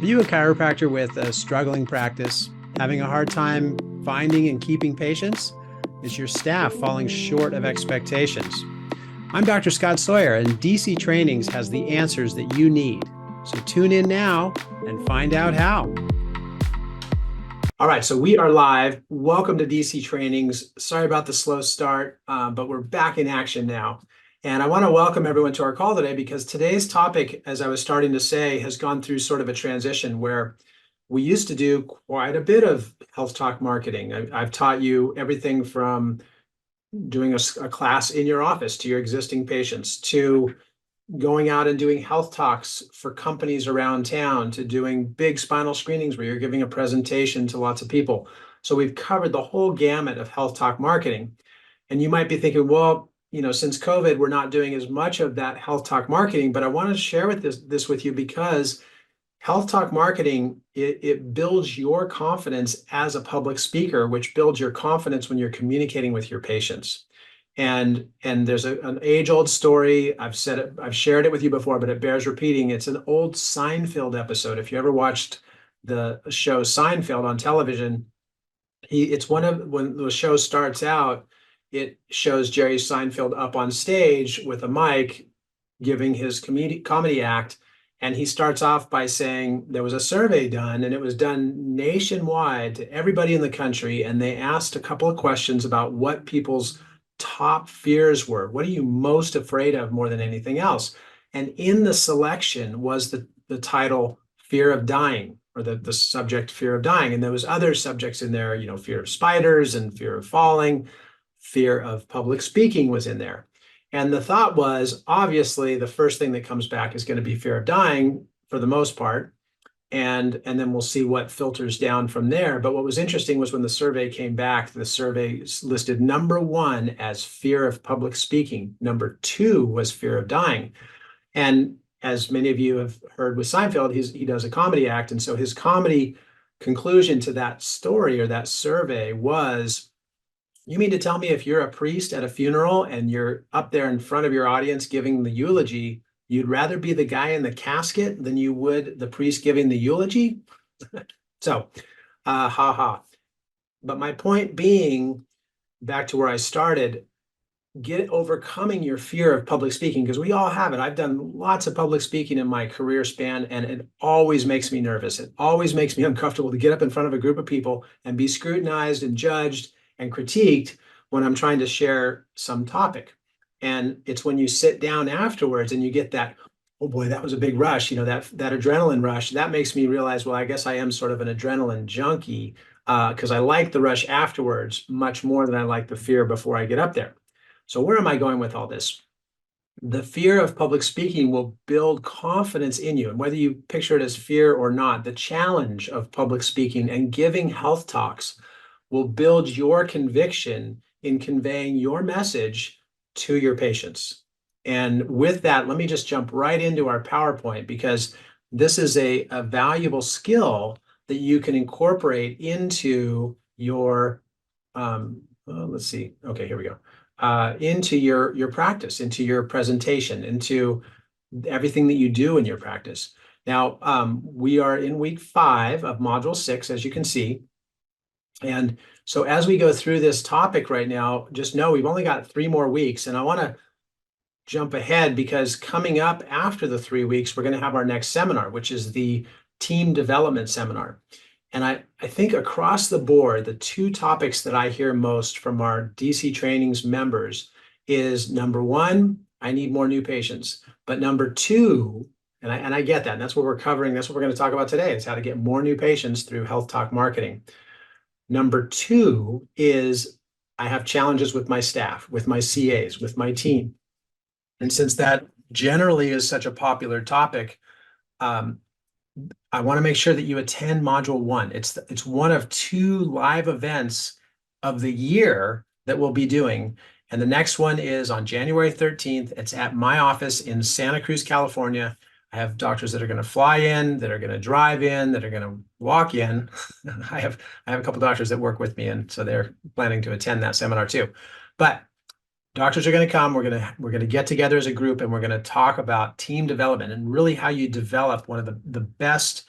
Are you a chiropractor with a struggling practice, having a hard time finding and keeping patients? Is your staff falling short of expectations? I'm Dr. Scott Sawyer, and DC Trainings has the answers that you need. So tune in now and find out how. All right, so we are live. Welcome to DC Trainings. Sorry about the slow start, but we're back in action now. And I want to welcome everyone to our call today because today's topic, as I was starting to say, has gone through sort of a transition where we used to do quite a bit of health talk marketing. I've taught you everything from doing a class in your office to your existing patients, to going out and doing health talks for companies around town, to doing big spinal screenings where you're giving a presentation to lots of people. So we've covered the whole gamut of health talk marketing. And you might be thinking, well, since COVID, we're not doing as much of that health talk marketing, but I want to share with this with you because health talk marketing, it builds your confidence as a public speaker, which builds your confidence when you're communicating with your patients. And there's an age-old story. I've said it, I've shared it with you before, but it bears repeating. It's an old Seinfeld episode. If you ever watched the show Seinfeld on television, it's one of when the show starts out, it shows Jerry Seinfeld up on stage with a mic giving his comedy act. And he starts off by saying there was a survey done, and it was done nationwide to everybody in the country. And they asked a couple of questions about what people's top fears were. What are you most afraid of more than anything else? And in the selection was the title fear of dying, or the subject fear of dying. And there was other subjects in there, fear of spiders and fear of falling, fear of public speaking was in there. And the thought was, obviously, the first thing that comes back is going to be fear of dying for the most part. And then we'll see what filters down from there. But what was interesting was when the survey came back, the survey listed number one as fear of public speaking. Number two was fear of dying. And as many of you have heard with Seinfeld, he does a comedy act. And so his comedy conclusion to that story or that survey was, you mean to tell me if you're a priest at a funeral and you're up there in front of your audience giving the eulogy, you'd rather be the guy in the casket than you would the priest giving the eulogy? So, ha ha. But my point being, back to where I started, overcoming your fear of public speaking, because we all have it. I've done lots of public speaking in my career span, and it always makes me nervous. It always makes me uncomfortable to get up in front of a group of people and be scrutinized and judged and critiqued when I'm trying to share some topic. And it's when you sit down afterwards and you get that, oh boy, that was a big rush, that adrenaline rush, that makes me realize, well, I guess I am sort of an adrenaline junkie, because I like the rush afterwards much more than I like the fear before I get up there. So where am I going with all this? The fear of public speaking will build confidence in you. And whether you picture it as fear or not, the challenge of public speaking and giving health talks will build your conviction in conveying your message to your patients. And with that, let me just jump right into our PowerPoint, because this is a valuable skill that you can incorporate into your, let's see. Okay, here we go. Into your practice, into your presentation, into everything that you do in your practice. Now, we are in week 5 of module 6, as you can see. And so as we go through this topic right now, just know we've only got 3 more weeks. And I want to jump ahead because coming up after the 3 weeks, we're going to have our next seminar, which is the team development seminar. And I think across the board, the 2 topics that I hear most from our DC Trainings members is, number 1, I need more new patients. But number 2, and I get that, and that's what we're covering. That's what we're going to talk about today, is how to get more new patients through health talk marketing. Number 2 is I have challenges with my staff, with my CAs, with my team. And since that generally is such a popular topic, I want to make sure that you attend module 1. It's one of 2 live events of the year that we'll be doing. And the next one is on January 13th. It's at my office in Santa Cruz, California. I have doctors that are going to fly in, that are going to drive in, that are going to walk in. I have a couple doctors that work with me, and so they're planning to attend that seminar too. But doctors are going to come. We're going to get together as a group, and we're going to talk about team development and really how you develop one of the best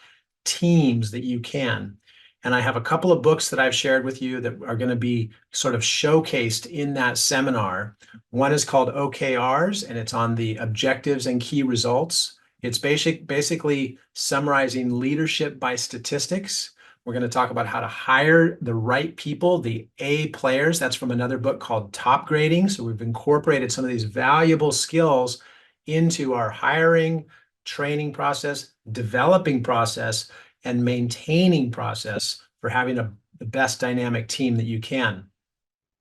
teams that you can. And I have a couple of books that I've shared with you that are going to be sort of showcased in that seminar. One is called OKRs, and it's on the objectives and key results. It's basically summarizing leadership by statistics. We're going to talk about how to hire the right people, the A players. That's from another book called Top Grading. So we've incorporated some of these valuable skills into our hiring, training process, developing process, and maintaining process for having the best dynamic team that you can.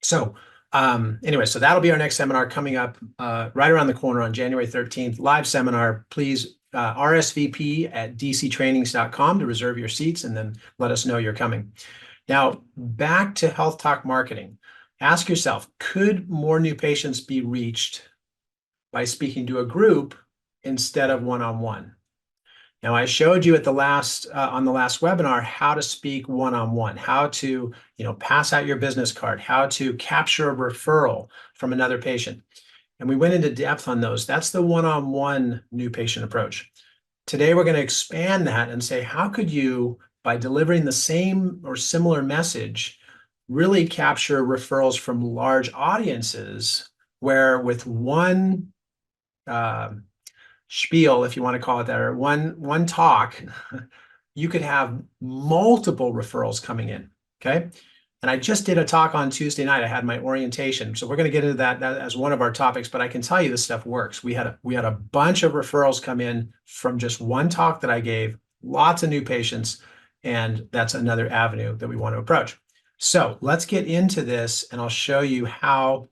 So anyway, so that'll be our next seminar coming up right around the corner on January 13th, live seminar. Please RSVP at dctrainings.com to reserve your seats and then let us know you're coming. Now, back to Health Talk marketing. Ask yourself, could more new patients be reached by speaking to a group instead of one-on-one? Now, I showed you at the last on the last webinar how to speak one-on-one, how to pass out your business card, how to capture a referral from another patient. And we went into depth on those. That's the one-on-one new patient approach. Today, we're going to expand that and say, how could you, by delivering the same or similar message, really capture referrals from large audiences where with one spiel, if you want to call it that, or one talk, you could have multiple referrals coming in, okay? And I just did a talk on Tuesday night. I had my orientation. So we're going to get into that as one of our topics, but I can tell you this stuff works. We had a bunch of referrals come in from just one talk that I gave, lots of new patients, and that's another avenue that we want to approach. So let's get into this, and I'll show you how.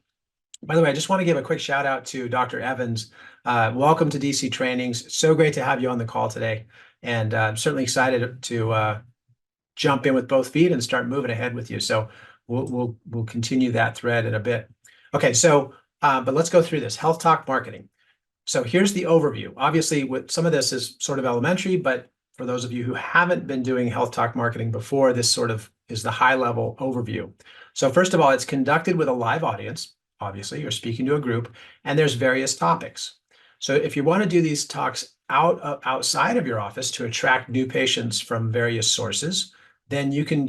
By the way, I just want to give a quick shout out to Dr. Evans. Welcome to DC Trainings. So great to have you on the call today. And I'm certainly excited to jump in with both feet and start moving ahead with you. So we'll continue that thread in a bit. Okay, so but let's go through this. Health Talk marketing. So here's the overview. Obviously, some of this is sort of elementary, but for those of you who haven't been doing Health Talk marketing before, this sort of is the high-level overview. So first of all, it's conducted with a live audience. Obviously, you're speaking to a group, and there's various topics. So if you want to do these talks outside of your office to attract new patients from various sources, then you can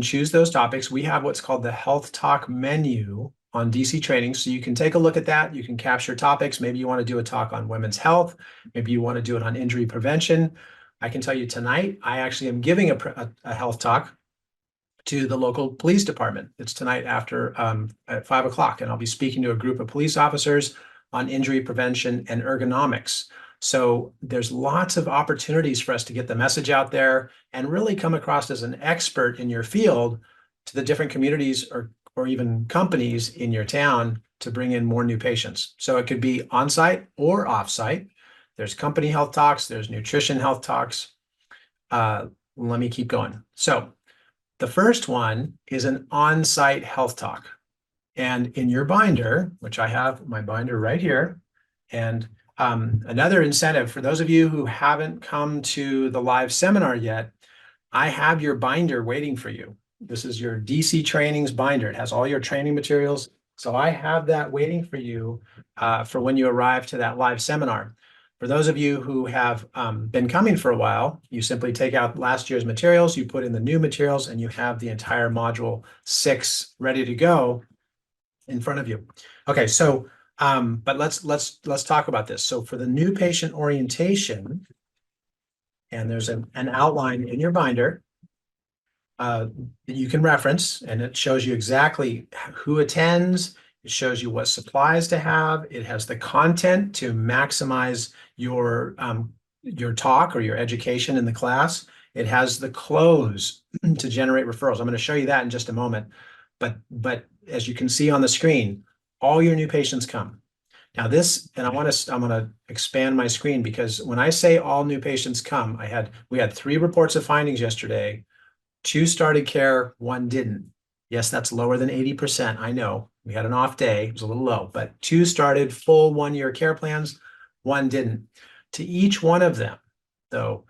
choose those topics. We have what's called the Health Talk menu on DC Training. So you can take a look at that. You can capture topics. Maybe you want to do a talk on women's health. Maybe you want to do it on injury prevention. I can tell you tonight, I actually am giving a health talk to the local police department. It's tonight after at 5 o'clock, and I'll be speaking to a group of police officers on injury prevention and ergonomics. So there's lots of opportunities for us to get the message out there and really come across as an expert in your field to the different communities or even companies in your town to bring in more new patients. So it could be on-site or off-site. There's company health talks, there's nutrition health talks. Let me keep going. So the first one is an on-site health talk. And in your binder, which I have my binder right here, and another incentive for those of you who haven't come to the live seminar yet, I have your binder waiting for you. This is your DC Trainings binder. It has all your training materials. So I have that waiting for you for when you arrive to that live seminar. For those of you who have been coming for a while, you simply take out last year's materials, you put in the new materials, and you have the entire module 6 ready to go in front of you. Okay, so but let's talk about this. So for the new patient orientation, and there's an outline in your binder that you can reference, and it shows you exactly who attends. It shows you what supplies to have. It has the content to maximize your talk or your education in the class. It has the close to generate referrals. I'm going to show you that in just a moment. But as you can see on the screen, all your new patients come. Now this, and I'm going to expand my screen, because when I say all new patients come, we had 3 reports of findings yesterday. 2 started care, 1 didn't. Yes, that's lower than 80%. I know we had an off day. It was a little low, but 2 started full 1-year care plans, 1 didn't. To each one of them, though,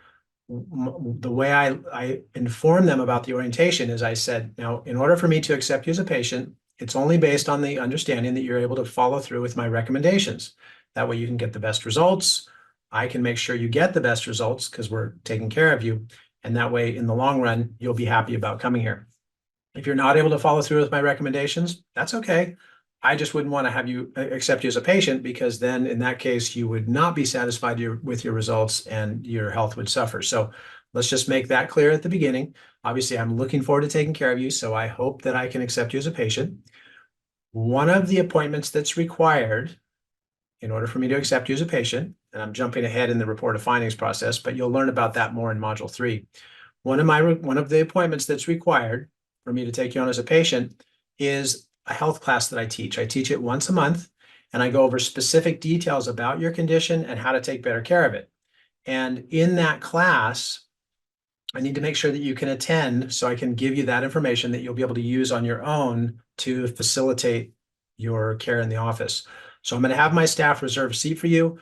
the way I informed them about the orientation is I said, now, in order for me to accept you as a patient, it's only based on the understanding that you're able to follow through with my recommendations. That way you can get the best results. I can make sure you get the best results because we're taking care of you. And that way, in the long run, you'll be happy about coming here. If you're not able to follow through with my recommendations, that's okay. I just wouldn't want to have you accept you as a patient, because then in that case, you would not be satisfied with your results and your health would suffer. So let's just make that clear at the beginning. Obviously, I'm looking forward to taking care of you, so I hope that I can accept you as a patient. One of the appointments that's required in order for me to accept you as a patient, and I'm jumping ahead in the report of findings process, but you'll learn about that more in module 3. One of the appointments that's required for me to take you on as a patient is a health class that I teach. I teach it once a month, and I go over specific details about your condition and how to take better care of it. And in that class, I need to make sure that you can attend so I can give you that information that you'll be able to use on your own to facilitate your care in the office. So I'm going to have my staff reserve a seat for you.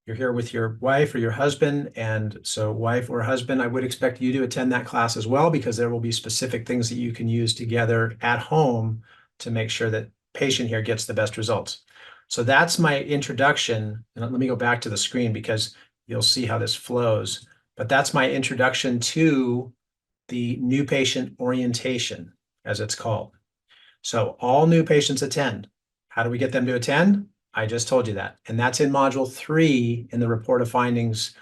You're here with your wife or your husband, and so wife or husband, I would expect you to attend that class as well, because there will be specific things that you can use together at home to make sure that patient here gets the best results. So that's my introduction. And let me go back to the screen because you'll see how this flows. But that's my introduction to the new patient orientation, as it's called. So all new patients attend. How do we get them to attend? I just told you that. And that's in module 3 in the report of findings,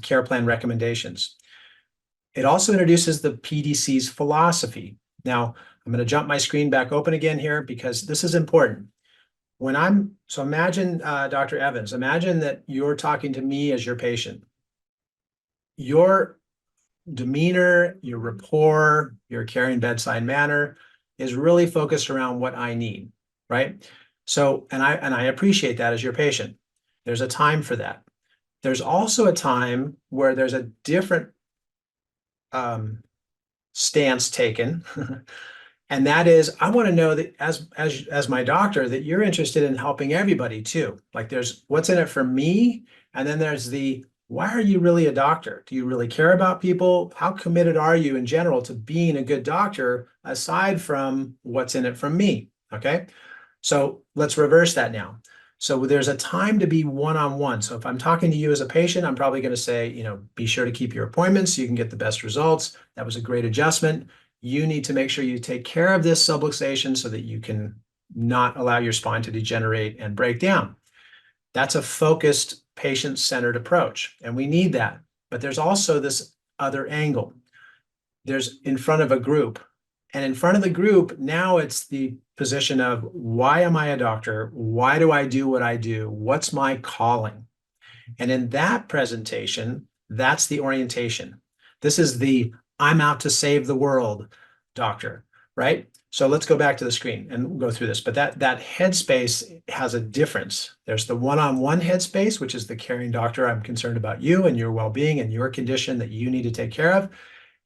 care plan recommendations. It also introduces the PDC's philosophy. Now, I'm going to jump my screen back open again here because this is important. So imagine, Dr. Evans, imagine that you're talking to me as your patient. Your demeanor, your rapport, your caring bedside manner is really focused around what I need, right? So, and I appreciate that as your patient. There's a time for that. There's also a time where there's a different stance taken. And that is, I want to know that as my doctor, that you're interested in helping everybody too. Like there's what's in it for me, and then there's why are you really a doctor? Do you really care about people? How committed are you in general to being a good doctor, aside from what's in it from me? Okay, so let's reverse that now. So there's a time to be one-on-one. So if I'm talking to you as a patient, I'm probably going to say, be sure to keep your appointments so you can get the best results. That was a great adjustment. You need to make sure you take care of this subluxation so that you can not allow your spine to degenerate and break down. That's a focused, patient-centered approach, and we need that. But there's also this other angle. There's in front of a group. And in front of the group, now it's the position of, why am I a doctor? Why do I do what I do? What's my calling? And in that presentation, that's the orientation. This is the I'm out to save the world doctor, right? So let's go back to the screen and go through this. But that headspace has a difference. There's the one-on-one headspace, which is the caring doctor. I'm concerned about you and your well-being and your condition that you need to take care of.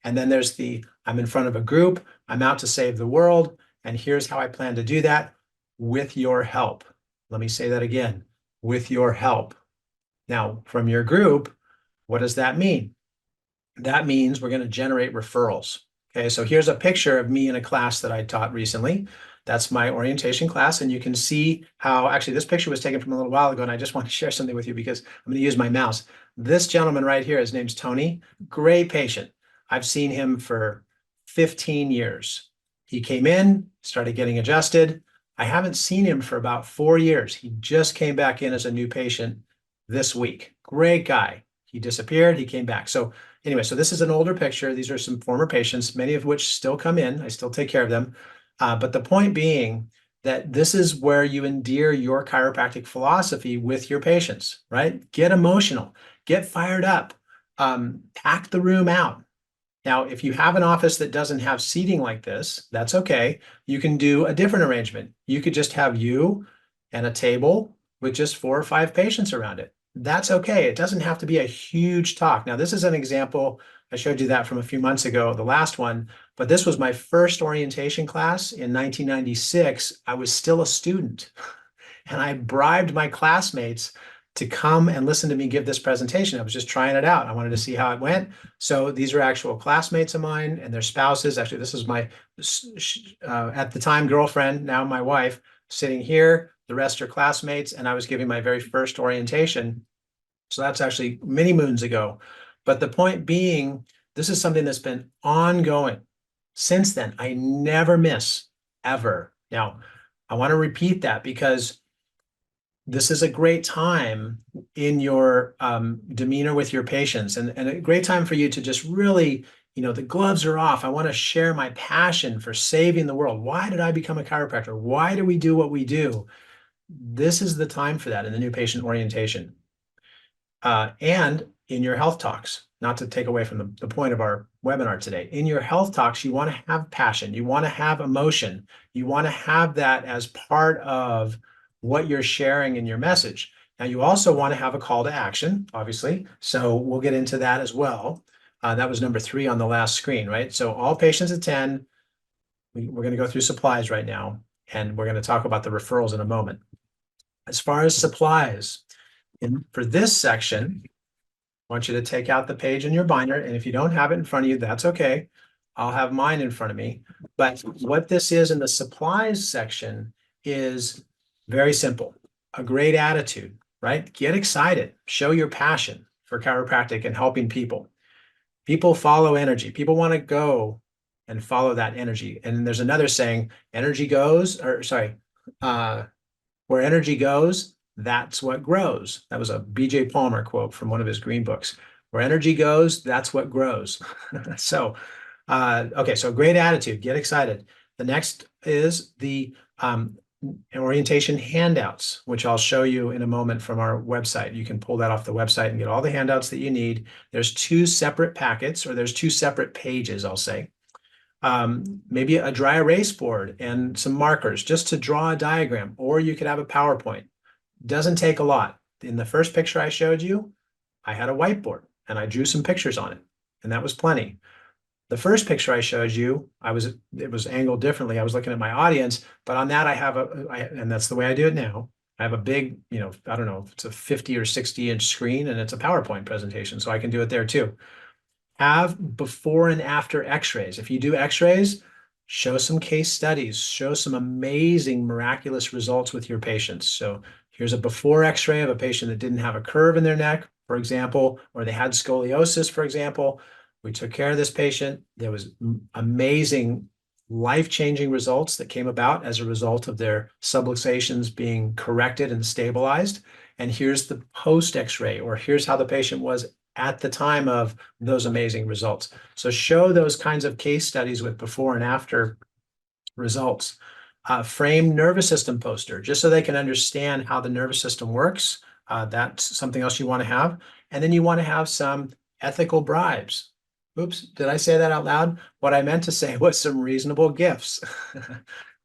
And then there's I'm in front of a group. I'm out to save the world. And here's how I plan to do that with your help. Let me say that again, with your help. Now, from your group, what does that mean? That means we're going to generate referrals. Okay, so here's a picture of me in a class that I taught recently. That's my orientation class, and you can see how, actually, this picture was taken from a little while ago, and I just want to share something with you because I'm going to use my mouse. This gentleman right here, his name's Tony, great patient. I've seen him for 15 years. He came in, started getting adjusted. I haven't seen him for about 4 years. He just came back in as a new patient this week. Great guy. He disappeared, he came back. So anyway, so this is an older picture. These are some former patients, many of which still come in. I still take care of them. But the point being that this is where you endear your chiropractic philosophy with your patients, right? Get emotional, get fired up, pack the room out. Now, if you have an office that doesn't have seating like this, that's okay. You can do a different arrangement. You could just have you and a table with just 4 or 5 patients around it. That's okay. It doesn't have to be a huge talk. Now, this is an example. I showed you that from a few months ago, the last one, but this was my first orientation class in 1996. I was still a student, and I bribed my classmates to come and listen to me give this presentation. I was just trying it out. I wanted to see how it went. So these are actual classmates of mine and their spouses. Actually, this is my, at the time, girlfriend, now my wife, sitting here. The rest are classmates, and I was giving my very first orientation. So that's actually many moons ago. But the point being, this is something that's been ongoing since then. I never miss, ever. Now, I want to repeat that because this is a great time in your demeanor with your patients, and a great time for you to just really, the gloves are off. I want to share my passion for saving the world. Why did I become a chiropractor? Why do we do what we do? This is the time for that in the new patient orientation. And in your health talks, not to take away from the point of our webinar today, in your health talks, you want to have passion, you want to have emotion, you want to have that as part of what you're sharing in your message. Now, you also want to have a call to action, obviously. So we'll get into that as well. That was number 3 on the last screen, right? So all patients attend. We're going to go through supplies right now, and we're going to talk about the referrals in a moment. As far as supplies, for this section, I want you to take out the page in your binder, and if you don't have it in front of you, that's okay. I'll have mine in front of me. But what this is in the supplies section is very simple. A great attitude, right? Get excited. Show your passion for chiropractic and helping people. People follow energy. People want to go and follow that energy. And there's another saying, energy goes, or sorry, where energy goes, that's what grows. That was a B.J. Palmer quote from one of his green books. Where energy goes, that's what grows. So, okay, so great attitude, get excited. The next is the orientation handouts, which I'll show you in a moment from our website. You can pull that off the website and get all the handouts that you need. There's 2 separate packets, or there's 2 separate pages, I'll say. Maybe a dry erase board and some markers just to draw a diagram, or you could have a PowerPoint. Doesn't take a lot. In the first picture I showed you, I had a whiteboard and I drew some pictures on it, and that was plenty. The first picture I showed you, it was angled differently. I was looking at my audience, but on that and that's the way I do it now. I have a big, I don't know if it's a 50 or 60-inch screen, and it's a PowerPoint presentation, so I can do it there too. Have before and after x-rays. If you do x-rays, show some case studies, show some amazing, miraculous results with your patients. So here's a before x-ray of a patient that didn't have a curve in their neck, for example, or they had scoliosis, for example. We took care of this patient. There was amazing, life-changing results that came about as a result of their subluxations being corrected and stabilized. And here's the post x-ray, or here's how the patient was at the time of those amazing results. So show those kinds of case studies with before and after results. Frame nervous system poster, just so they can understand how the nervous system works. That's something else you want to have. And then you want to have some ethical bribes. Oops, did I say that out loud? What I meant to say was some reasonable gifts.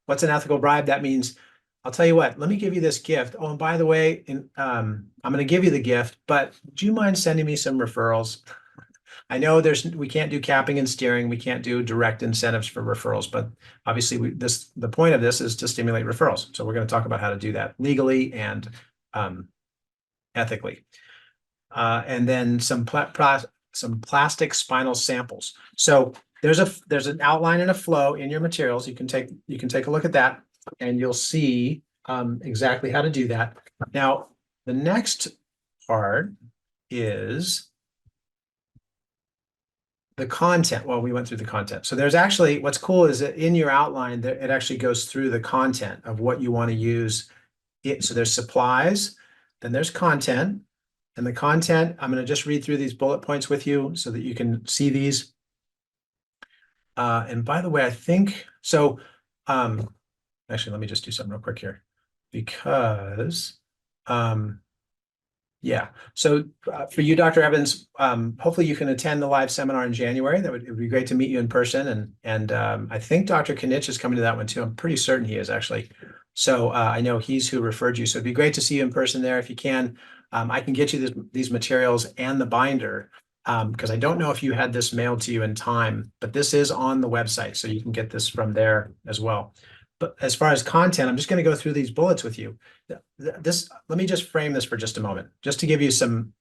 What's an ethical bribe? That means, I'll tell you what, let me give you this gift. Oh, and by the way, I'm going to give you the gift, but do you mind sending me some referrals? I know we can't do capping and steering. We can't do direct incentives for referrals, but obviously the point of this is to stimulate referrals. So we're going to talk about how to do that legally and ethically. And then some plastic spinal samples. So there's an outline and a flow in your materials. You can take a look at that, and you'll see exactly how to do that. Now, the next part is the content. Well, we went through the content. So there's actually, what's cool is that in your outline, it actually goes through the content of what you want to use. So there's supplies, then there's content. And the content, I'm going to just read through these bullet points with you so that you can see these. And by the way, I think, so actually, let me just do something real quick here, because yeah. So for you, Dr. Evans, hopefully you can attend the live seminar in January. It would be great to meet you in person. And I think Dr. Knitsch is coming to that one too. I'm pretty certain he is, actually. So I know he's who referred you. So it'd be great to see you in person there if you can. I can get you these materials and the binder, because I don't know if you had this mailed to you in time, but this is on the website, so you can get this from there as well. But as far as content, I'm just going to go through these bullets with you. Let me just frame this for just a moment, just to give you some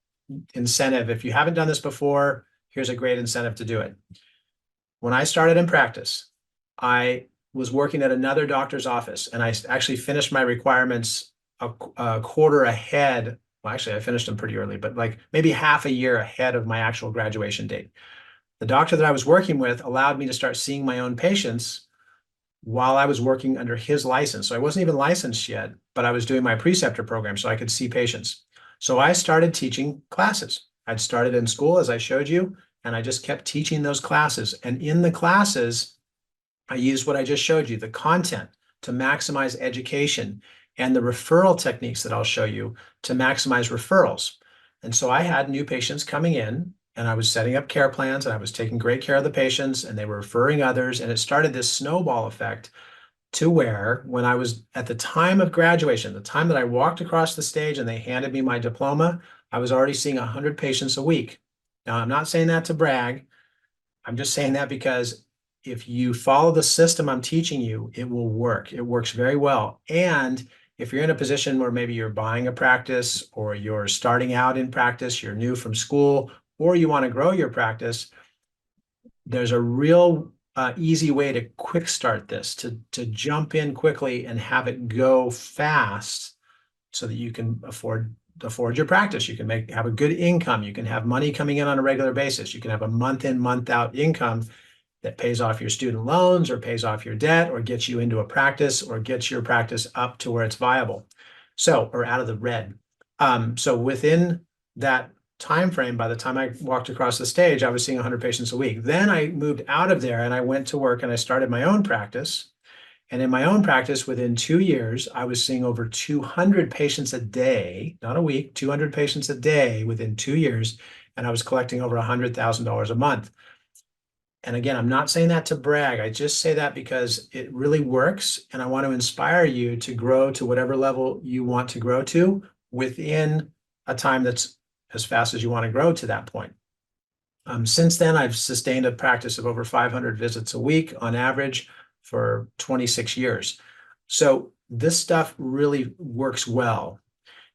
incentive. If you haven't done this before, here's a great incentive to do it. When I started in practice, I was working at another doctor's office, and I actually finished my requirements a quarter ahead well, actually, I finished them pretty early, but like maybe half a year ahead of my actual graduation date. The doctor that I was working with allowed me to start seeing my own patients while I was working under his license. So I wasn't even licensed yet, but I was doing my preceptor program so I could see patients. So I started teaching classes. I'd started in school, as I showed you, and I just kept teaching those classes. And in the classes, I used what I just showed you, the content to maximize education and the referral techniques that I'll show you to maximize referrals. And so I had new patients coming in and I was setting up care plans and I was taking great care of the patients and they were referring others. And it started this snowball effect to where when I was at the time of graduation, the time that I walked across the stage and they handed me my diploma, I was already seeing 100 patients a week. Now, I'm not saying that to brag. I'm just saying that because if you follow the system I'm teaching you, it will work. It works very well. And if you're in a position where maybe you're buying a practice or you're starting out in practice, you're new from school, or you want to grow your practice, there's a real easy way to quick start this, to jump in quickly and have it go fast so that you can afford your practice. You can have a good income. You can have money coming in on a regular basis. You can have a month in, month out income that pays off your student loans or pays off your debt or gets you into a practice or gets your practice up to where it's viable. So, or out of the red. So within that time frame, by the time I walked across the stage, I was seeing 100 patients a week. Then I moved out of there and I went to work and I started my own practice. And in my own practice, within 2 years, I was seeing over 200 patients a day, not a week, 200 patients a day within 2 years. And I was collecting over $100,000 a month. And again, I'm not saying that to brag. I just say that because it really works. And I want to inspire you to grow to whatever level you want to grow to within a time that's as fast as you want to grow to that point. Since then, I've sustained a practice of over 500 visits a week on average for 26 years. So this stuff really works well.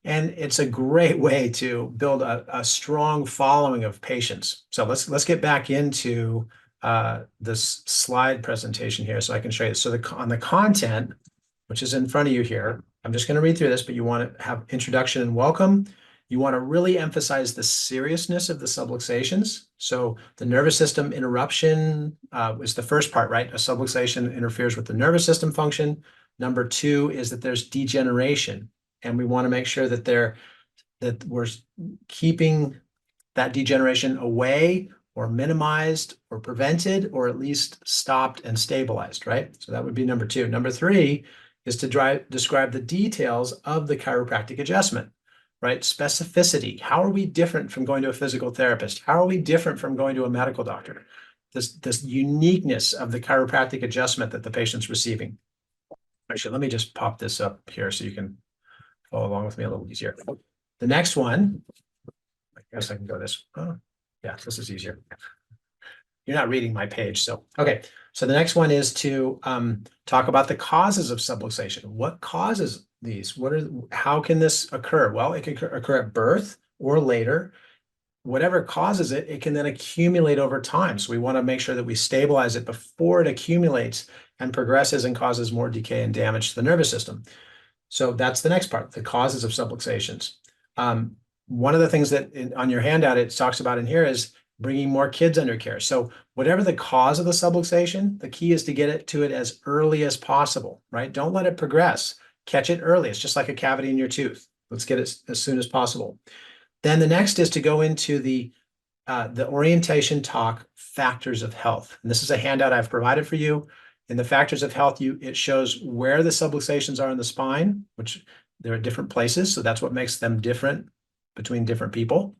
And it's a great way to build a strong following of patients. So let's get back into this slide presentation here so I can show you. So on the content, which is in front of you here, I'm just going to read through this, but you want to have introduction and welcome. You want to really emphasize the seriousness of the subluxations. So the nervous system interruption is the first part, right? A subluxation interferes with the nervous system function. Number two is that there's degeneration. And we want to make sure that we're keeping that degeneration away or minimized or prevented or at least stopped and stabilized, right? So that would be number two. Number three is to describe the details of the chiropractic adjustment, right? Specificity. How are we different from going to a physical therapist? How are we different from going to a medical doctor? This uniqueness of the chiropractic adjustment that the patient's receiving. Actually, let me just pop this up here so you can follow along with me a little easier. The next one, I guess I can go this. Oh, yeah, this is easier. You're not reading my page, so okay. So the next one is to talk about the causes of subluxation. What causes these? How can this occur? Well, it can occur at birth or later. Whatever causes it, it can then accumulate over time. So we want to make sure that we stabilize it before it accumulates and progresses and causes more decay and damage to the nervous system. So that's the next part, the causes of subluxations. One of the things that on your handout it talks about in here is bringing more kids under care. So whatever the cause of the subluxation, the key is to get it to it as early as possible, right? Don't let it progress. Catch it early. It's just like a cavity in your tooth. Let's get it as soon as possible. Then the next is to go into the orientation talk factors of health. And this is a handout I've provided for you. In the factors of health, it shows where the subluxations are in the spine, which they're at different places. So that's what makes them different between different people.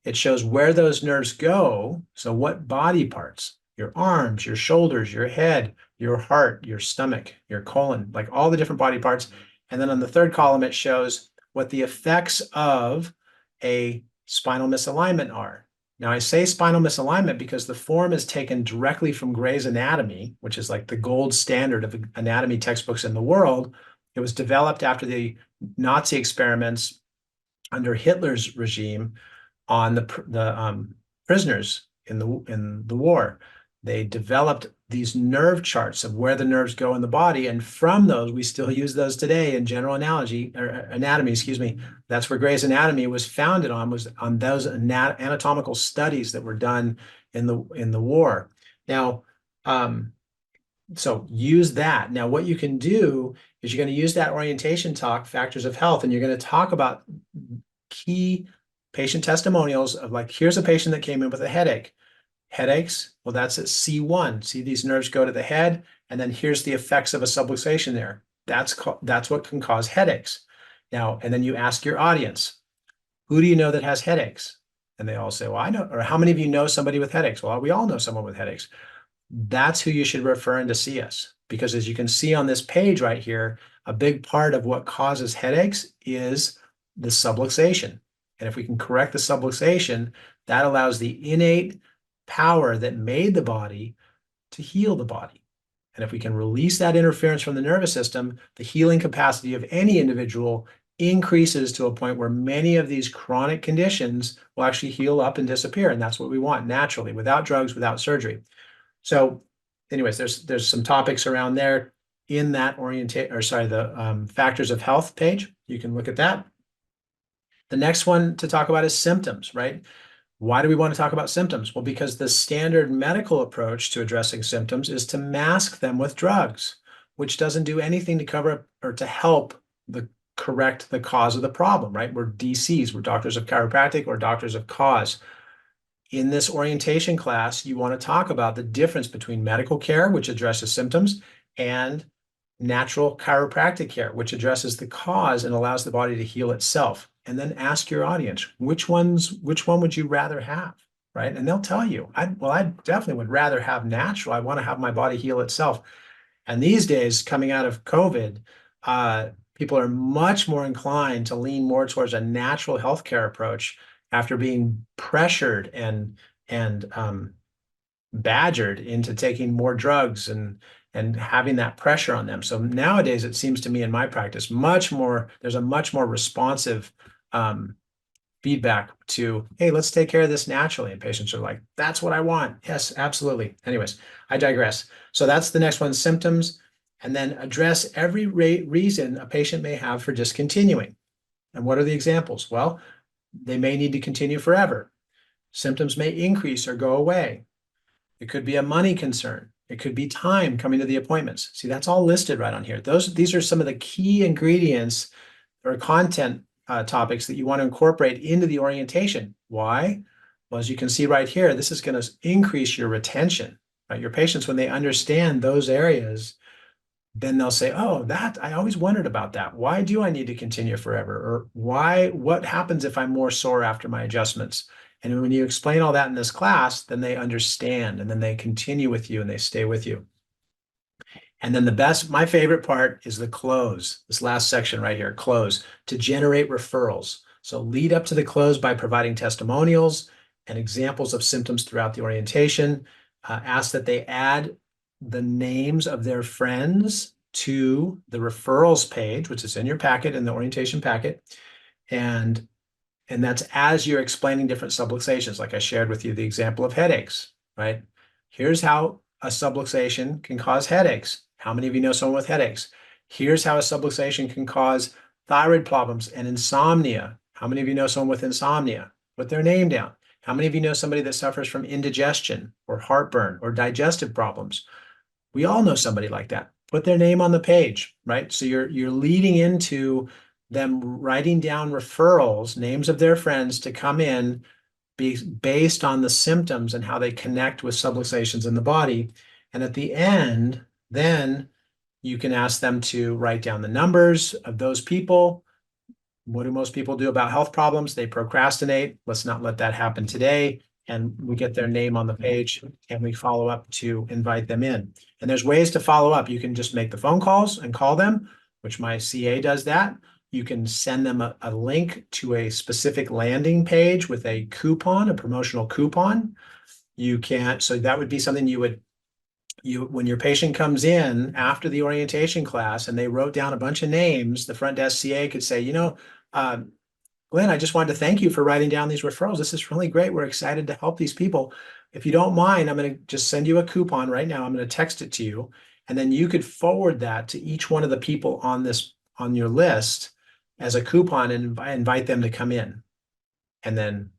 It shows where those nerves go. So what body parts, your arms, your shoulders, your head, your heart, your stomach, your colon, like all the different body parts. And then on the third column, it shows what the effects of a spinal misalignment are. Now, I say spinal misalignment because the form is taken directly from Gray's Anatomy, which is like the gold standard of anatomy textbooks in the world. It was developed after the Nazi experiments under Hitler's regime on the prisoners in the war. They developed these nerve charts of where the nerves go in the body. And from those, we still use those today in general anatomy, excuse me. That's where Gray's Anatomy was founded on, was on those anatomical studies that were done in the war. Now, so use that. Now, what you can do is you're going to use that orientation talk, factors of health, and you're going to talk about key patient testimonials of, like, here's a patient that came in with a headache. Headaches, well, that's at C1. See, these nerves go to the head, and then here's the effects of a subluxation there. That's what can cause headaches. Now, and then you ask your audience, who do you know that has headaches? And they all say, well, I know. Or how many of you know somebody with headaches? Well, we all know someone with headaches. That's who you should refer in to see us. Because as you can see on this page right here, a big part of what causes headaches is the subluxation. And if we can correct the subluxation, that allows the innate power that made the body to heal the body. And if we can release that interference from the nervous system, the healing capacity of any individual increases to a point where many of these chronic conditions will actually heal up and disappear. And that's what we want naturally, without drugs, without surgery. So anyways, there's some topics around there in that the factors of health page. You can look at that. The next one to talk about is symptoms, right? Why do we want to talk about symptoms? Well, because the standard medical approach to addressing symptoms is to mask them with drugs, which doesn't do anything to cover or to help correct the cause of the problem, right? We're DCs, we're doctors of chiropractic or doctors of cause. In this orientation class, you want to talk about the difference between medical care, which addresses symptoms, and natural chiropractic care, which addresses the cause and allows the body to heal itself. And then ask your audience, which one would you rather have, right? And they'll tell you, I definitely would rather have natural. I want to have my body heal itself. And these days, coming out of COVID, people are much more inclined to lean more towards a natural healthcare approach after being pressured and badgered into taking more drugs and having that pressure on them. So nowadays, it seems to me in my practice, there's a much more responsive feedback to, hey, let's take care of this naturally. And patients are like, that's what I want. Yes, absolutely. Anyways, I digress. So that's the next one, symptoms, and then address every reason a patient may have for discontinuing. And what are the examples? Well, they may need to continue forever. Symptoms may increase or go away. It could be a money concern. It could be time coming to the appointments. See, that's all listed right on here. These are some of the key ingredients or content topics that you want to incorporate into the orientation. Why? Well, as you can see right here, this is going to increase your retention, right? Your patients, when they understand those areas, then they'll say, oh, I always wondered about that. Why do I need to continue forever? Or what happens if I'm more sore after my adjustments? And when you explain all that in this class, then they understand, and then they continue with you and they stay with you. And then my favorite part is the close, this last section right here, close, to generate referrals. So lead up to the close by providing testimonials and examples of symptoms throughout the orientation. Ask that they add the names of their friends to the referrals page, which is in your packet, in the orientation packet. And that's as you're explaining different subluxations, like I shared with you the example of headaches, right? Here's how a subluxation can cause headaches. How many of you know someone with headaches? Here's how a subluxation can cause thyroid problems and insomnia. How many of you know someone with insomnia? Put their name down. How many of you know somebody that suffers from indigestion or heartburn or digestive problems? We all know somebody like that. Put their name on the page, right? So you're leading into them writing down referrals, names of their friends to come in based on the symptoms and how they connect with subluxations in the body. And at the end, then you can ask them to write down the numbers of those people. What do most people do about health problems? They procrastinate. Let's not let that happen today. And we get their name on the page and we follow up to invite them in. And there's ways to follow up. You can just make the phone calls and call them, which my CA does that. You can send them a link to a specific landing page with a coupon, a promotional coupon. So that would be something when your patient comes in after the orientation class and they wrote down a bunch of names, the front desk CA could say, Glenn, I just wanted to thank you for writing down these referrals. This is really great. We're excited to help these people. if you don't mind, I'm going to just send you a coupon right now. I'm going to text it to you, and then you could forward that to each one of the people on your list as a coupon and invite them to come in. And then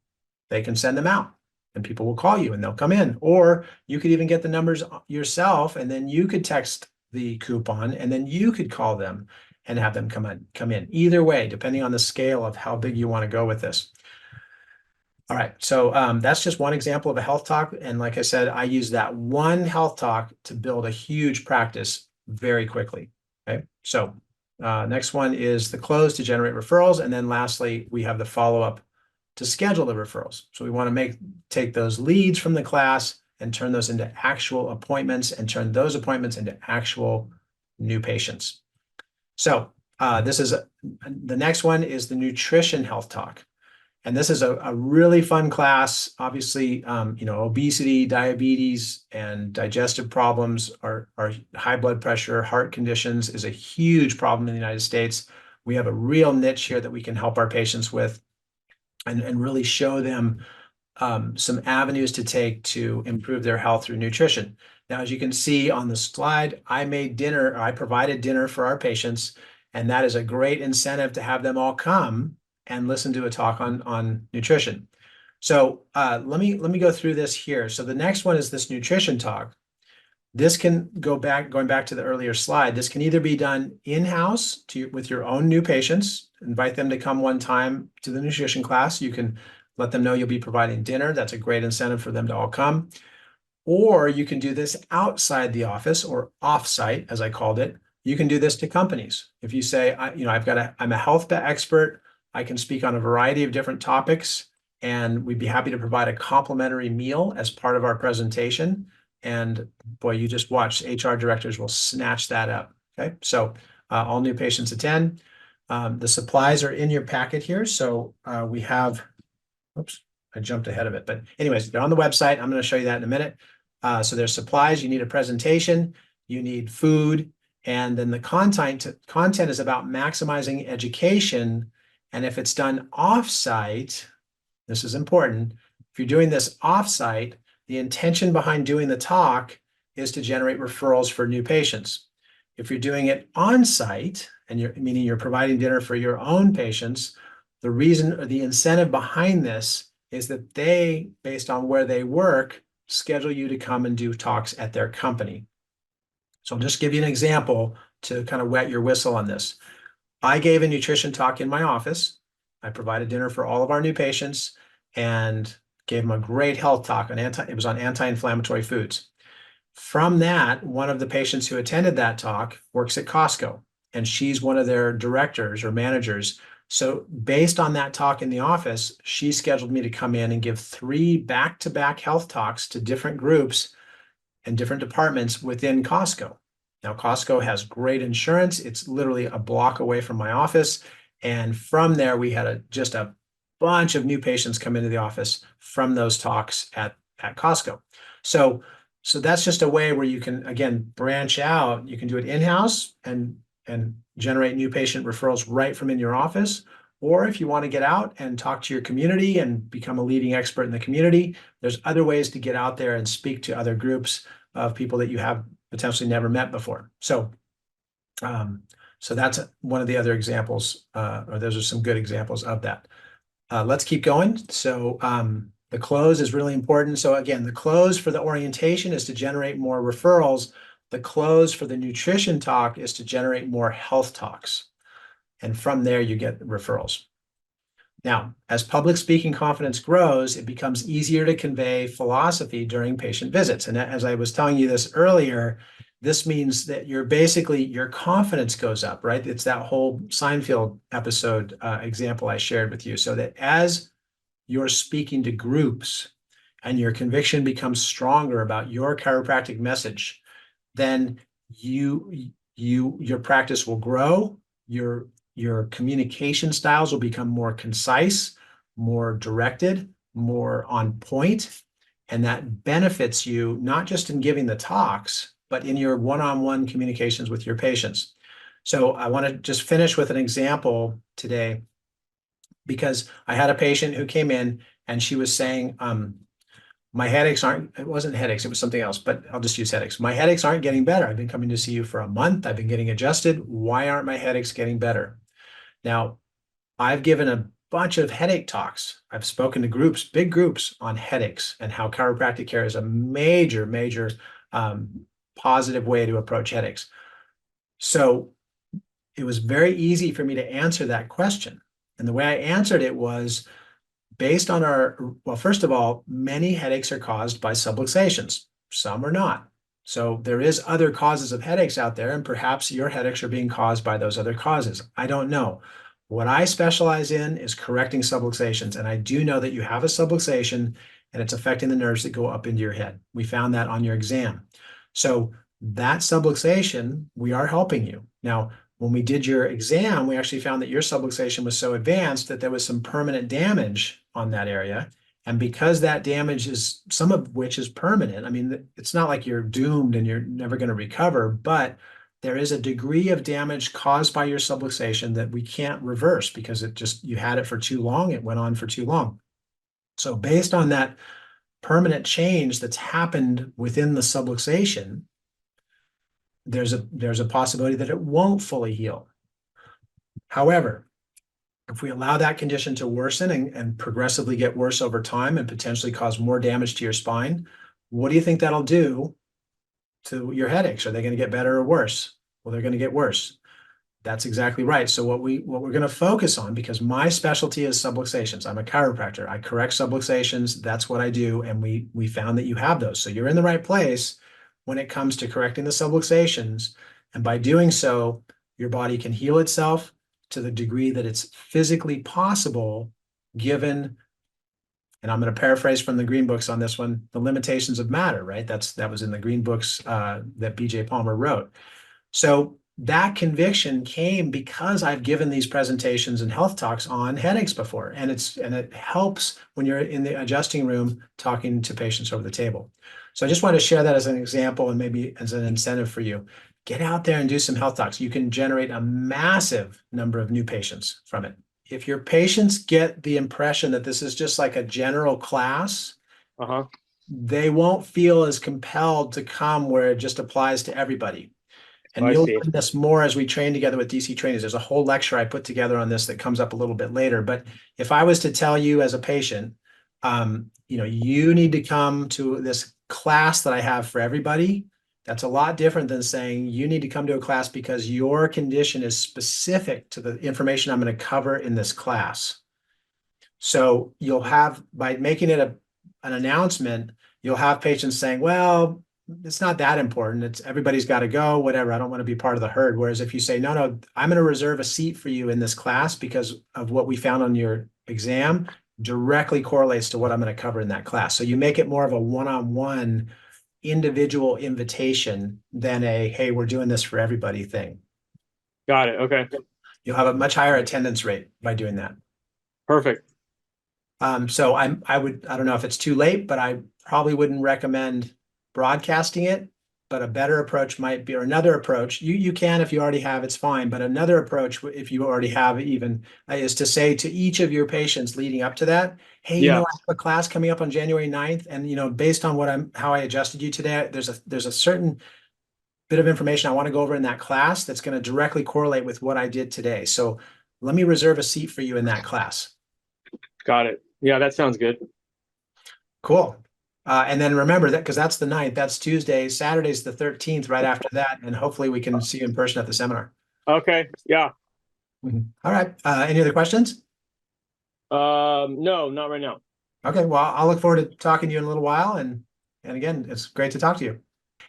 they can send them out and people will call you and they'll come in. Or you could even get the numbers yourself and then you could text the coupon and then you could call them and have them come in. Either way, depending on the scale of how big you want to go with this. All right, so that's just one example of a health talk. And like I said, I use that one health talk to build a huge practice very quickly. Okay, so next one is the close to generate referrals. And then lastly, we have the follow-up to schedule the referrals. So we want to take those leads from the class and turn those into actual appointments and turn those appointments into actual new patients. So the next one is the nutrition health talk. And this is a really fun class. Obviously, obesity, diabetes, and digestive problems are high blood pressure, heart conditions is a huge problem in the United States. We have a real niche here that we can help our patients with and really show them some avenues to take to improve their health through nutrition. Now, as you can see on the slide, I provided dinner for our patients, and that is a great incentive to have them all come and listen to a talk on nutrition. So let me go through this here. So the next one is this nutrition talk. This can going back to the earlier slide, this can either be done in-house with your own new patients, invite them to come one time to the nutrition class. You can let them know you'll be providing dinner. That's a great incentive for them to all come. Or you can do this outside the office or off-site, as I called it. You can do this to companies. If you say, I'm a health expert, I can speak on a variety of different topics, and we'd be happy to provide a complimentary meal as part of our presentation. And boy, you just watch, HR directors will snatch that up. Okay, so all new patients attend. The supplies are in your packet here. So we have, oops, I jumped ahead of it. But anyways, they're on the website. I'm going to show you that in a minute. So there's supplies. You need a presentation. You need food. And then the content is about maximizing education. And if it's done off-site, this is important. If you're doing this off-site, the intention behind doing the talk is to generate referrals for new patients. If you're doing it on-site, meaning you're providing dinner for your own patients, the reason or the incentive behind this is that they, based on where they work, schedule you to come and do talks at their company. So I'll just give you an example to kind of wet your whistle on this. I gave a nutrition talk in my office. I provided dinner for all of our new patients and gave them a great health talk it was on anti-inflammatory foods. From that, one of the patients who attended that talk works at Costco, and she's one of their directors or managers. So based on that talk in the office, she scheduled me to come in and give 3 back-to-back health talks to different groups and different departments within Costco. Now, Costco has great insurance. It's literally a block away from my office. And from there, we had just a bunch of new patients come into the office from those talks at Costco. So that's just a way where you can, again, branch out. You can do it in-house and generate new patient referrals right from in your office. Or if you want to get out and talk to your community and become a leading expert in the community, there's other ways to get out there and speak to other groups of people that you have potentially never met before. So that's one of the other examples, or those are some good examples of that. Let's keep going. So the close is really important. So again, the close for the orientation is to generate more referrals. The close for the nutrition talk is to generate more health talks. And from there, you get referrals. Now, as public speaking confidence grows, it becomes easier to convey philosophy during patient visits. And as I was telling you this earlier, this means that your confidence goes up, right? It's that whole Seinfeld episode example I shared with you. So that as you're speaking to groups and your conviction becomes stronger about your chiropractic message, then your practice will grow, your communication styles will become more concise, more directed, more on point, and that benefits you not just in giving the talks, but in your one-on-one communications with your patients. So I want to just finish with an example today, because I had a patient who came in and she was saying, My headaches aren't, it wasn't headaches, it was something else, but I'll just use headaches. My headaches aren't getting better. I've been coming to see you for a month. I've been getting adjusted. Why aren't my headaches getting better? Now, I've given a bunch of headache talks. I've spoken to groups, big groups on headaches and how chiropractic care is a major, major positive way to approach headaches. So it was very easy for me to answer that question. And the way I answered it was based on well, first of all, many headaches are caused by subluxations. Some are not. So there is other causes of headaches out there, and perhaps your headaches are being caused by those other causes. I don't know. What I specialize in is correcting subluxations, and I do know that you have a subluxation and it's affecting the nerves that go up into your head. We found that on your exam. So that subluxation, we are helping you. Now, when we did your exam, we actually found that your subluxation was so advanced that there was some permanent damage on that area. And because that damage is, some of which is permanent, I mean, it's not like you're doomed and you're never going to recover, but there is a degree of damage caused by your subluxation that we can't reverse because you had it for too long, it went on for too long. So based on that permanent change that's happened within the subluxation, there's a possibility that it won't fully heal. However, if we allow that condition to worsen and progressively get worse over time and potentially cause more damage to your spine, what do you think that'll do to your headaches? Are they going to get better or worse? Well, they're going to get worse. That's exactly right. So what we're going to focus on, because my specialty is subluxations. I'm a chiropractor. I correct subluxations. That's what I do. And we found that you have those. So you're in the right place when it comes to correcting the subluxations. And by doing so, your body can heal itself to the degree that it's physically possible, given, and I'm going to paraphrase from the Green Books on this one, the limitations of matter, right? That was in the Green Books that B.J. Palmer wrote. So that conviction came because I've given these presentations and health talks on headaches before, and it helps when you're in the adjusting room talking to patients over the table. So I just want to share that as an example and maybe as an incentive for you. Get out there and do some health talks. You can generate a massive number of new patients from it. If your patients get the impression that this is just like a general class, they won't feel as compelled to come where it just applies to everybody. And you'll learn this more as we train together with DC trainers. There's a whole lecture I put together on this that comes up a little bit later. But if I was to tell you as a patient, you need to come to this class that I have for everybody, that's a lot different than saying you need to come to a class because your condition is specific to the information I'm going to cover in this class. So you'll have, by making it an announcement, you'll have patients saying, well, it's not that important. It's everybody's got to go, whatever. I don't want to be part of the herd. Whereas if you say, no, I'm going to reserve a seat for you in this class because of what we found on your exam directly correlates to what I'm going to cover in that class. So you make it more of a one-on-one individual invitation than a, hey, we're doing this for everybody thing. Got it. Okay. You'll have a much higher attendance rate by doing that. Perfect. So I don't know if it's too late, but I probably wouldn't recommend broadcasting it, but a better approach might be, or another approach, you can, if you already have, it's fine. But another approach, if you already have even, is to say to each of your patients leading up to that, hey, I have a class coming up on January 9th. And, based on how I adjusted you today, there's a certain bit of information I want to go over in that class that's going to directly correlate with what I did today. So let me reserve a seat for you in that class. Got it. Yeah, that sounds good. Cool. And then remember that, because that's the 9th, that's Tuesday, Saturday's the 13th, right after that. And hopefully we can see you in person at the seminar. Okay. Yeah. All right. Any other questions? No, not right now. Okay. Well, I'll look forward to talking to you in a little while. And again, it's great to talk to you.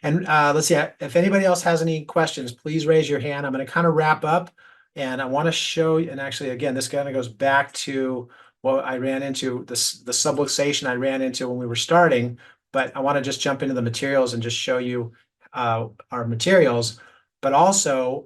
And let's see, if anybody else has any questions, please raise your hand. I'm going to kind of wrap up, and I want to show you, and actually, again, this kind of goes back to what I ran into, the subluxation I ran into when we were starting, but I want to just jump into the materials and just show you our materials. But also,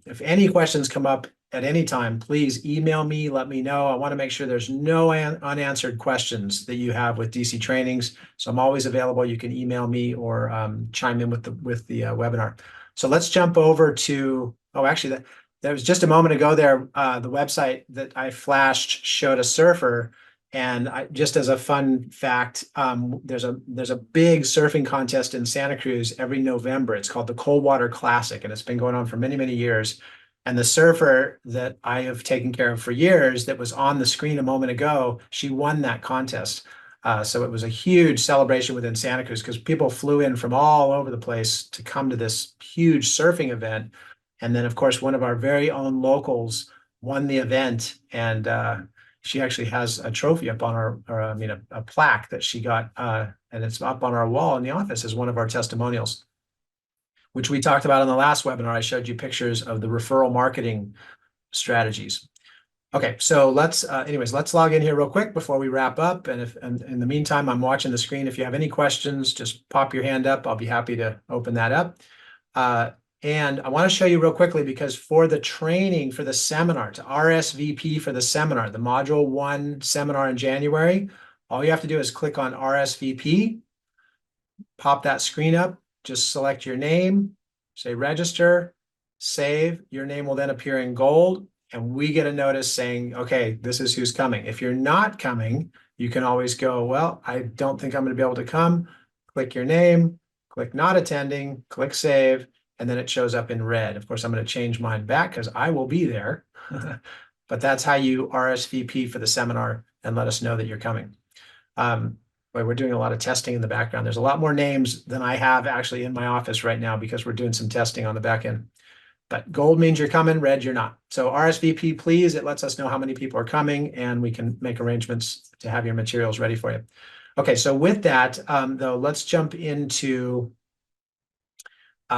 if any questions come up at any time, please email me, let me know. I want to make sure there's no unanswered questions that you have with DC trainings. So I'm always available. You can email me or chime in with the webinar. So let's jump over to, actually, there was just a moment ago there, the website that I flashed showed a surfer. And just as a fun fact, there's a big surfing contest in Santa Cruz every November. It's called the Coldwater Classic, and it's been going on for many, many years. And the surfer that I have taken care of for years, that was on the screen a moment ago, she won that contest. So it was a huge celebration within Santa Cruz because people flew in from all over the place to come to this huge surfing event. And then, of course, one of our very own locals won the event, and she actually has a trophy up on a plaque that she got, and it's up on our wall in the office as one of our testimonials, which we talked about on the last webinar. I showed you pictures of the referral marketing strategies. Okay, so anyways, let's log in here real quick before we wrap up. And if in the meantime, I'm watching the screen. If you have any questions, just pop your hand up. I'll be happy to open that up. And I want to show you real quickly, because for the training for the seminar, to RSVP for the seminar, the Module 1 seminar in January, all you have to do is click on RSVP, pop that screen up, just select your name, say register, save. Your name will then appear in gold, and we get a notice saying, okay, this is who's coming. If you're not coming, you can always go, well, I don't think I'm going to be able to come. Click your name, click not attending, click save, and then it shows up in red. Of course, I'm going to change mine back because I will be there. But that's how you RSVP for the seminar and let us know that you're coming. We're doing a lot of testing in the background. There's a lot more names than I have actually in my office right now because we're doing some testing on the back end. But gold means you're coming, red you're not. So RSVP, please. It lets us know how many people are coming, and we can make arrangements to have your materials ready for you. Okay, so with that, though, let's jump into the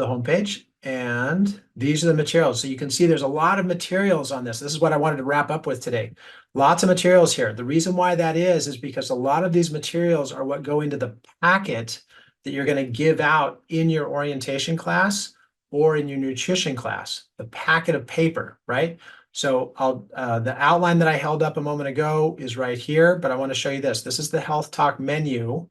homepage. And these are the materials. So you can see there's a lot of materials on this. This is what I wanted to wrap up with today. Lots of materials here. The reason why that is because a lot of these materials are what go into the packet that you're going to give out in your orientation class or in your nutrition class, the packet of paper, right? So the outline that I held up a moment ago is right here, but I want to show you this. This is the Health Talk menu.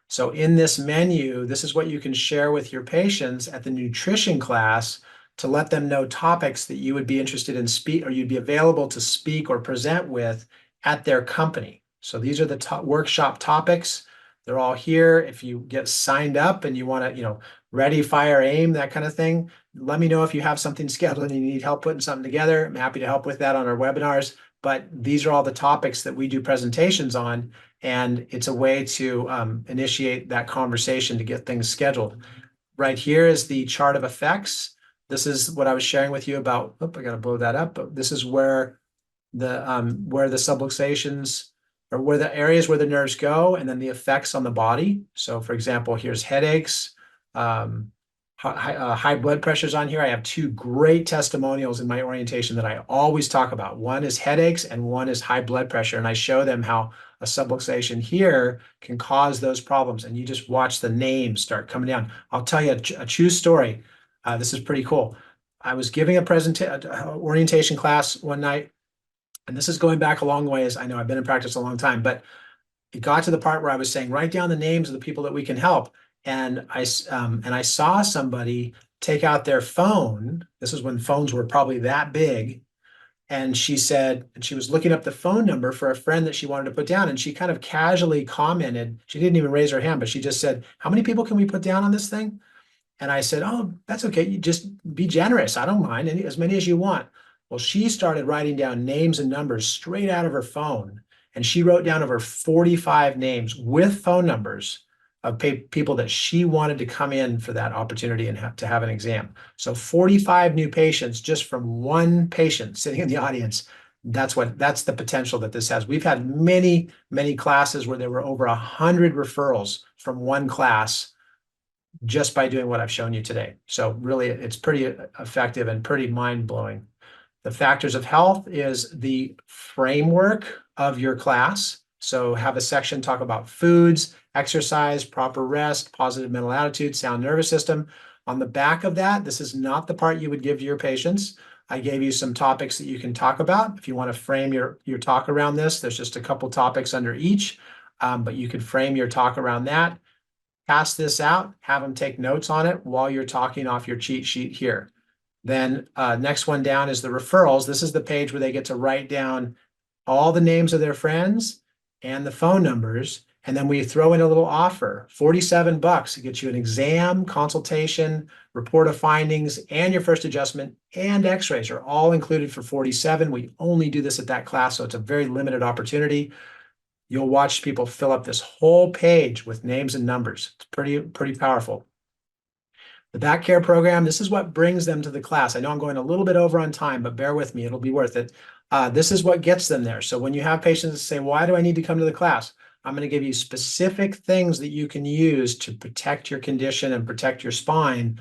So in this menu, this is what you can share with your patients at the nutrition class to let them know topics that you would be interested in speak, or you'd be available to speak or present with at their company. So these are the workshop topics. They're all here. If you get signed up and you want to, ready, fire, aim, that kind of thing, let me know if you have something scheduled and you need help putting something together. I'm happy to help with that on our webinars. But these are all the topics that we do presentations on, and it's a way to initiate that conversation to get things scheduled. Right here is the chart of effects. This is what I was sharing with you about. I got to blow that up. But this is where the subluxations, or where the areas where the nerves go, and then the effects on the body. So, for example, here's headaches. High blood pressures on here. I have two great testimonials in my orientation that I always talk about. One is headaches and one is high blood pressure. And I show them how a subluxation here can cause those problems. And you just watch the names start coming down. I'll tell you a true story. This is pretty cool. I was giving a orientation class one night, and this is going back a long ways. I know I've been in practice a long time, but it got to the part where I was saying, write down the names of the people that we can help. And I saw somebody take out their phone. This is when phones were probably that big. And she said, and she was looking up the phone number for a friend that she wanted to put down. And she kind of casually commented, she didn't even raise her hand, but she just said, how many people can we put down on this thing? And I said, oh, that's okay. You just be generous. I don't mind, as many as you want. Well, she started writing down names and numbers straight out of her phone. And she wrote down over 45 names with phone numbers of people that she wanted to come in for that opportunity and to have an exam. So 45 new patients just from one patient sitting in the audience. That's the potential that this has. We've had many, many classes where there were over 100 referrals from one class just by doing what I've shown you today. So really, it's pretty effective and pretty mind-blowing. The factors of health is the framework of your class. So have a section talk about foods, exercise, proper rest, positive mental attitude, sound nervous system. On the back of that, this is not the part you would give to your patients. I gave you some topics that you can talk about. If you want to frame your talk around this, there's just a couple topics under each, but you could frame your talk around that. Pass this out, have them take notes on it while you're talking off your cheat sheet here. Then next one down is the referrals. This is the page where they get to write down all the names of their friends and the phone numbers. And then we throw in a little offer, $47 to get you an exam, consultation, report of findings, and your first adjustment and x-rays are all included for $47. We only do this at that class, so it's a very limited opportunity. You'll watch people fill up this whole page with names and numbers. It's pretty powerful. The back care program, this is what brings them to the class. I know I'm going a little bit over on time, but bear with me, it'll be worth it. This is what gets them there. So when you have patients say, why do I need to come to the class? I'm going to give you specific things that you can use to protect your condition and protect your spine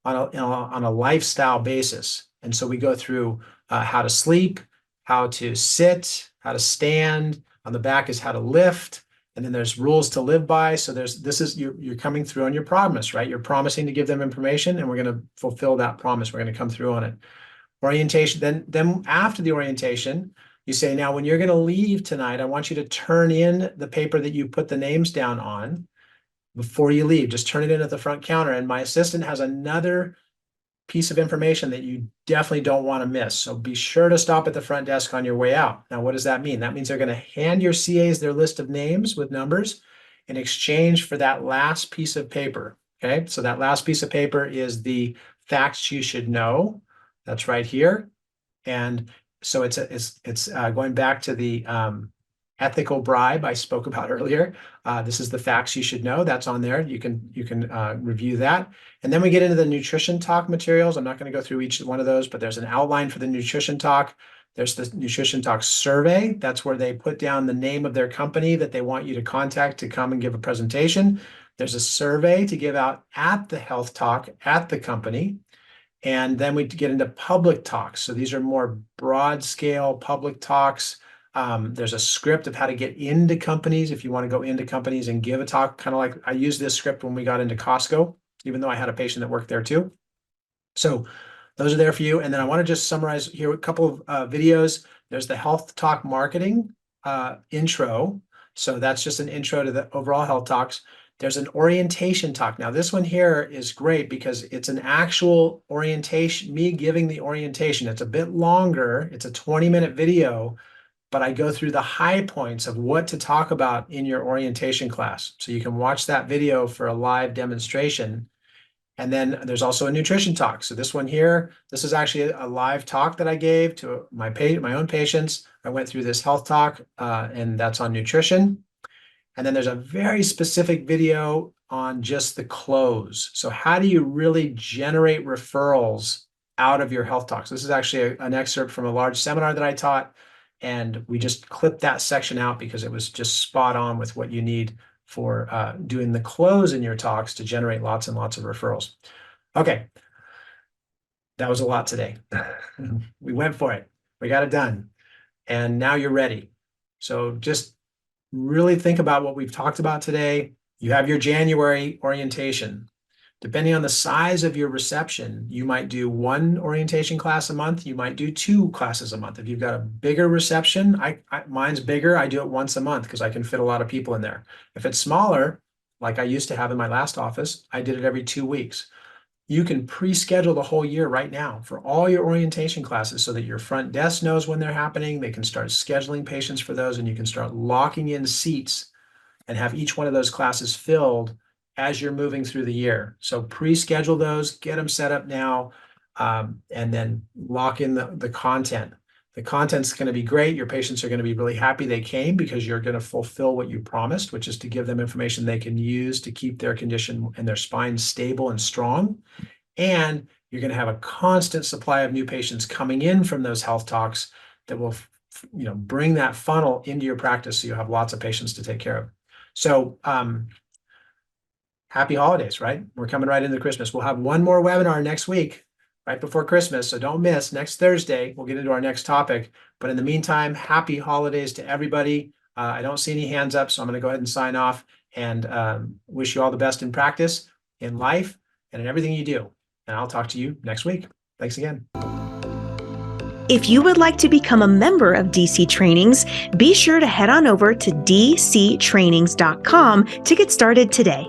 on a lifestyle basis. And so we go through how to sleep, how to sit, how to stand. On the back is how to lift. And then there's rules to live by. So you're coming through on your promise, right? You're promising to give them information, and we're going to fulfill that promise. We're going to come through on it. Orientation. Then after the orientation, you say, now, when you're going to leave tonight, I want you to turn in the paper that you put the names down on before you leave. Just turn it in at the front counter. And my assistant has another piece of information that you definitely don't want to miss. So be sure to stop at the front desk on your way out. Now, what does that mean? That means they're going to hand your CAs their list of names with numbers in exchange for that last piece of paper. Okay, so that last piece of paper is the facts you should know. That's right here. And so it's going back to the ethical bribe I spoke about earlier. This is the facts you should know. That's on there. You can review that. And then we get into the nutrition talk materials. I'm not going to go through each one of those, but there's an outline for the nutrition talk. There's the nutrition talk survey. That's where they put down the name of their company that they want you to contact to come and give a presentation. There's a survey to give out at the health talk at the company. And then we get into public talks. So these are more broad scale public talks. There's a script of how to get into companies if you want to go into companies and give a talk, kind of like I used this script when we got into Costco, even though I had a patient that worked there too. So those are there for you. And then I want to just summarize here a couple of videos. There's the health talk marketing intro. So that's just an intro to the overall health talks. There's an orientation talk. Now, this one here is great because it's an actual orientation, me giving the orientation. It's a bit longer. It's a 20-minute video, but I go through the high points of what to talk about in your orientation class. So you can watch that video for a live demonstration. And then there's also a nutrition talk. So this one here, this is actually a live talk that I gave to my own patients. I went through this health talk, and that's on nutrition. And then there's a very specific video on just the close. So how do you really generate referrals out of your health talks? This is actually an excerpt from a large seminar that I taught, and we just clipped that section out because it was just spot on with what you need for doing the close in your talks to generate lots and lots of referrals. Okay, that was a lot today. We went for it. We got it done. And now you're ready. So just really think about what we've talked about today. You have your January orientation. Depending on the size of your reception, you might do one orientation class a month. You might do 2 classes a month. If you've got a bigger reception, mine's bigger. I do it once a month because I can fit a lot of people in there. If it's smaller, like I used to have in my last office, I did it every 2 weeks. You can pre-schedule the whole year right now for all your orientation classes so that your front desk knows when they're happening. They can start scheduling patients for those, and you can start locking in seats and have each one of those classes filled as you're moving through the year. So pre-schedule those, get them set up now, and then lock in the content. The content's going to be great. Your patients are going to be really happy they came because you're going to fulfill what you promised, which is to give them information they can use to keep their condition and their spine stable and strong. And you're going to have a constant supply of new patients coming in from those health talks that will, bring that funnel into your practice so you have lots of patients to take care of. So happy holidays, right? We're coming right into Christmas. We'll have one more webinar next week, right before Christmas. So don't miss next Thursday. We'll get into our next topic. But in the meantime, happy holidays to everybody. I don't see any hands up, so I'm going to go ahead and sign off and wish you all the best in practice, in life, and in everything you do. And I'll talk to you next week. Thanks again. If you would like to become a member of DC Trainings, be sure to head on over to dctrainings.com to get started today.